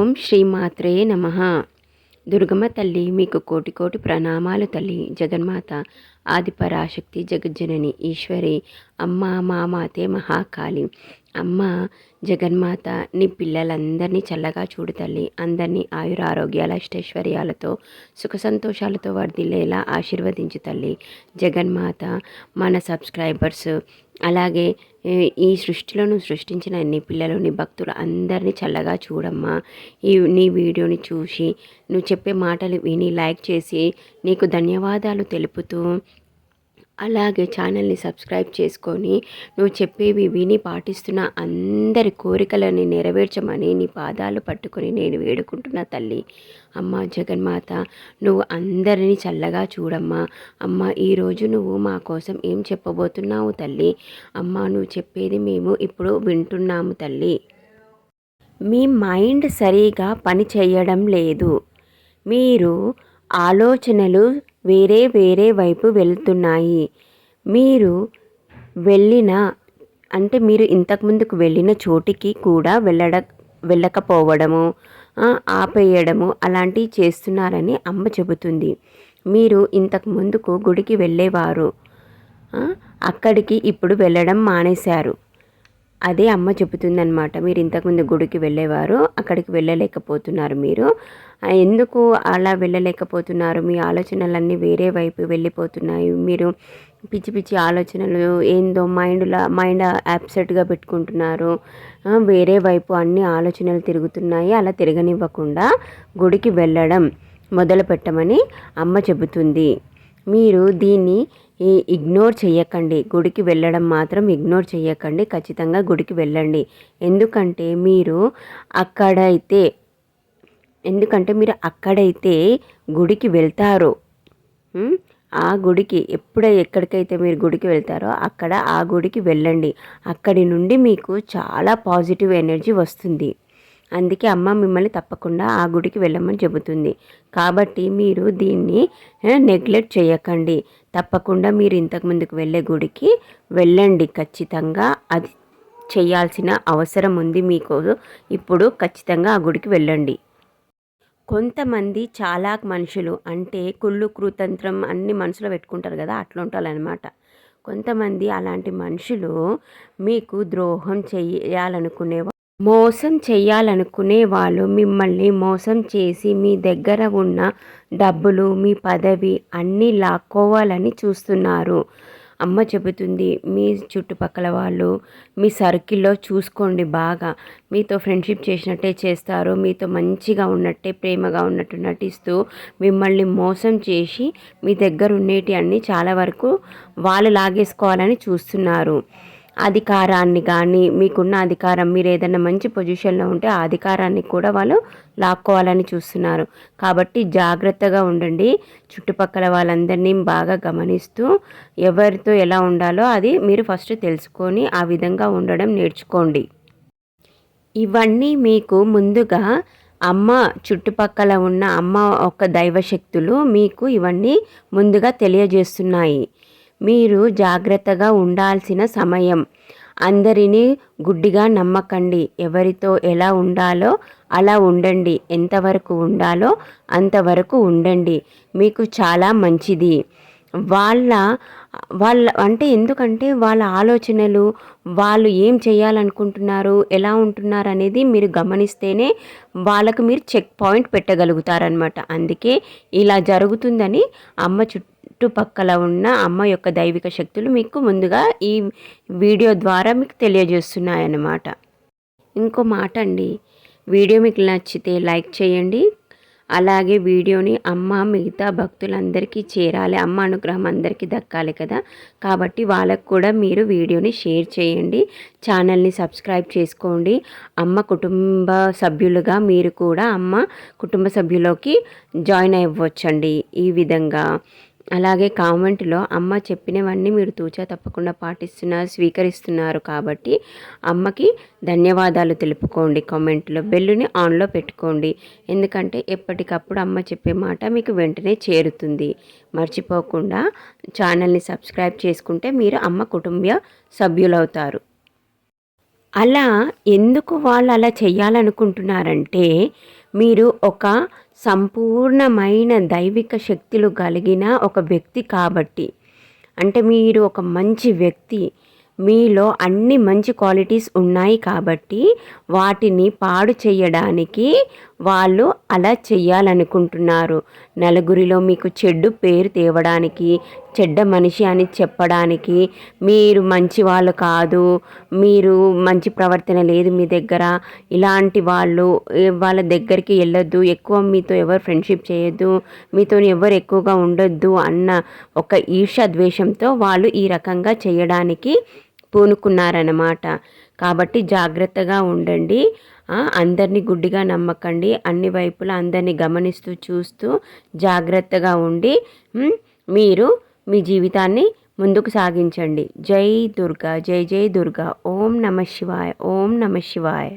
ఓం శ్రీమాత్రే నమః. దుర్గమ్మ తల్లి మీకు కోటి కోటి ప్రణామాలు తల్లి. జగన్మాత ఆదిపరాశక్తి జగజ్జనని ఈశ్వరి అమ్మ మా మాతే మహాకాళి. అమ్మ జగన్మాత నీ పిల్లలందరినీ చల్లగా చూడు తల్లి. అందరినీ ఆయురారోగ్యాల అష్టైశ్వర్యాలతో సుఖ సంతోషాలతో వర్ధిల్లేలా ఆశీర్వదించు తల్లి. జగన్మాత మన సబ్స్క్రైబర్స్ అలాగే ఈ సృష్టిలో నువ్వు సృష్టించిన నీ పిల్లలు నీ భక్తులు అందరినీ చల్లగా చూడమ్మా. నీ వీడియోని చూసి నువ్వు చెప్పే మాటలు విని లైక్ చేసి నీకు ధన్యవాదాలు తెలుపుతూ అలాగే ఛానల్ని సబ్స్క్రైబ్ చేసుకొని నువ్వు చెప్పేవి విని పాటిస్తున్న అందరి కోరికలని నెరవేర్చమని నీ పాదాలు పట్టుకొని నేను వేడుకుంటున్నా తల్లి. అమ్మ జగన్మాత నువ్వు అందరినీ చల్లగా చూడమ్మా. అమ్మ ఈరోజు నువ్వు మా కోసం ఏం చెప్పబోతున్నావు తల్లి? అమ్మ నువ్వు చెప్పేది మేము ఇప్పుడు వింటున్నాము తల్లి. మీ మైండ్ సరిగా పని చేయడం లేదు. మీరు ఆలోచనలు వేరే వేరే వైపు వెళ్తున్నాయి. మీరు మీరు ఇంతకుముందుకు వెళ్ళిన చోటికి కూడా వెళ్ళకపోవడము, ఆపేయడము అలాంటివి చేస్తున్నారని అమ్మ చెబుతుంది. మీరు ఇంతకు ముందుకు గుడికి వెళ్ళేవారు, అక్కడికి ఇప్పుడు వెళ్ళడం మానేశారు. అదే అమ్మ చెబుతుందన్నమాట. మీరు ఇంతకుముందు గుడికి వెళ్ళేవారు, అక్కడికి వెళ్ళలేకపోతున్నారు. మీరు ఎందుకు అలా వెళ్ళలేకపోతున్నారు? మీ ఆలోచనలన్నీ వేరే వైపు వెళ్ళిపోతున్నాయి. మీరు పిచ్చి పిచ్చి ఆలోచనలు ఏందో మైండ్ అప్సెట్గా పెట్టుకుంటున్నారు. వేరే వైపు అన్ని ఆలోచనలు తిరుగుతున్నాయి. అలా తిరగనివ్వకుండా గుడికి వెళ్ళడం మొదలు పెట్టమని అమ్మ చెబుతుంది. మీరు దీన్ని ఇగ్నోర్ చేయకండి. గుడికి వెళ్ళడం మాత్రం ఇగ్నోర్ చేయకండి. ఖచ్చితంగా గుడికి వెళ్ళండి. ఎందుకంటే మీరు అక్కడైతే గుడికి వెళ్తారో, ఆ గుడికి ఎక్కడికైతే మీరు గుడికి వెళ్తారో అక్కడ ఆ గుడికి వెళ్ళండి. అక్కడి నుండి మీకు చాలా పాజిటివ్ ఎనర్జీ వస్తుంది. అందుకే అమ్మ మిమ్మల్ని తప్పకుండా ఆ గుడికి వెళ్ళమని చెబుతుంది. కాబట్టి మీరు దీన్ని నెగ్లెక్ట్ చేయకండి. తప్పకుండా మీరు ఇంతకుముందుకు వెళ్ళే గుడికి వెళ్ళండి. ఖచ్చితంగా అది చేయాల్సిన అవసరం ఉంది మీకు. ఇప్పుడు ఖచ్చితంగా ఆ గుడికి వెళ్ళండి. కొంతమంది చాలాక్ మనుషులు, అంటే కుళ్ళు కృతంత్రం అన్ని మనసులో పెట్టుకుంటారు కదా, అట్లా ఉంటారనమాట. కొంతమంది అలాంటి మనుషులు మీకు ద్రోహం మోసం చేయాలనుకునే వాళ్ళు మిమ్మల్ని మోసం చేసి మీ దగ్గర ఉన్న డబ్బులు, మీ పదవి అన్నీ లాక్కోవాలని చూస్తున్నారు. అమ్మ చెబుతుంది, మీ చుట్టుపక్కల వాళ్ళు మీ సర్కిల్లో చూసుకోండి. బాగా మీతో ఫ్రెండ్షిప్ చేసినట్టే చేస్తారు. మీతో మంచిగా ఉన్నట్టే ప్రేమగా ఉన్నట్టు నటిస్తూ మిమ్మల్ని మోసం చేసి మీ దగ్గర ఉండేటి అన్నీ చాలా వరకు వాళ్ళు లాగేసుకోవాలని చూస్తున్నారు. అధికారాన్ని కానీ, మీకున్న అధికారం, మీరు ఏదైనా మంచి పొజిషన్లో ఉంటే ఆ అధికారాన్ని కూడా వాళ్ళు లాక్కోవాలని చూస్తున్నారు. కాబట్టి జాగ్రత్తగా ఉండండి. చుట్టుపక్కల వాళ్ళందరినీ బాగా గమనిస్తూ ఎవరితో ఎలా ఉండాలో అది మీరు ఫస్ట్ తెలుసుకొని ఆ విధంగా ఉండడం నేర్చుకోండి. ఇవన్నీ మీకు ముందుగా అమ్మ చుట్టుపక్కల ఉన్న అమ్మ ఒక దైవశక్తులు మీకు ఇవన్నీ ముందుగా తెలియజేస్తున్నాయి. మీరు జాగ్రత్తగా ఉండాల్సిన సమయం. అందరినీ గుడ్డిగా నమ్మకండి. ఎవరితో ఎలా ఉండాలో అలా ఉండండి. ఎంతవరకు ఉండాలో అంతవరకు ఉండండి. మీకు చాలా మంచిది. ఎందుకంటే వాళ్ళ ఆలోచనలు, వాళ్ళు ఏం చేయాలనుకుంటున్నారు, ఎలా ఉంటున్నారు అనేది మీరు గమనిస్తేనే వాళ్ళకు మీరు చెక్ పాయింట్ పెట్టగలుగుతారనమాట. అందుకే ఇలా జరుగుతుందని అమ్మ చుట్టుపక్కల ఉన్న అమ్మ యొక్క దైవిక శక్తులు మీకు ముందుగా ఈ వీడియో ద్వారా మీకు తెలియజేస్తున్నాయన్నమాట. ఇంకో మాట అండి, వీడియో మీకు నచ్చితే లైక్ చేయండి. అలాగే వీడియోని అమ్మ మిగతా భక్తులందరికీ చేరాలి. అమ్మ అనుగ్రహం అందరికీ దక్కాలి కదా, కాబట్టి వాళ్ళకు కూడా మీరు వీడియోని షేర్ చేయండి. ఛానల్ని సబ్స్క్రైబ్ చేసుకోండి. అమ్మ కుటుంబ సభ్యులుగా మీరు కూడా అమ్మ కుటుంబ సభ్యులోకి జాయిన్ అవ్వచ్చండి ఈ విధంగా. అలాగే కామెంట్లో అమ్మ చెప్పినవన్నీ మీరు తూచా తప్పకుండా స్వీకరిస్తున్నారు కాబట్టి అమ్మకి ధన్యవాదాలు తెలుపుకోండి. కామెంట్లో బెల్లుని ఆన్లో పెట్టుకోండి. ఎందుకంటే ఎప్పటికప్పుడు అమ్మ చెప్పే మాట మీకు వెంటనే చేరుతుంది. మర్చిపోకుండా ఛానల్ని సబ్స్క్రైబ్ చేసుకుంటే మీరు అమ్మ కుటుంబ సభ్యులవుతారు. అలా ఎందుకు వాళ్ళు అలా చేయాలనుకుంటున్నారంటే, మీరు ఒక సంపూర్ణమైన దైవిక శక్తులు కలిగిన ఒక వ్యక్తి కాబట్టి. అంటే మీరు ఒక మంచి వ్యక్తి. మీలో అన్ని మంచి క్వాలిటీస్ ఉన్నాయి కాబట్టి వాటిని పాడు చేయడానికి వాళ్ళు అలా చెయ్యాలనుకుంటున్నారు. నలుగురిలో మీకు చెడ్డ పేరు తేవడానికి, చెడ్డ మనిషి అని చెప్పడానికి, మీరు మంచివాళ్ళు కాదు, మీరు మంచి ప్రవర్తన లేదు మీ దగ్గర, ఇలాంటి వాళ్ళు వాళ్ళ దగ్గరికి వెళ్ళొద్దు, ఎక్కువ మీతో ఎవరు ఫ్రెండ్షిప్ చేయొద్దు, మీతో ఎవరు ఎక్కువగా ఉండొద్దు అన్న ఒక ఈర్ష్య ద్వేషంతో వాళ్ళు ఈ రకంగా చేయడానికి పూనుకున్నారన్నమాట. కాబట్టి జాగ్రత్తగా ఉండండి. అందరినీ గుడ్డిగా నమ్మకండి. అన్ని వైపులా అందరినీ గమనిస్తూ చూస్తూ జాగ్రత్తగా ఉండి మీరు మీ జీవితాన్ని ముందుకు సాగించండి. జై దుర్గా, జై జై దుర్గా. ఓం నమ శివాయ, ఓం నమ శివాయ.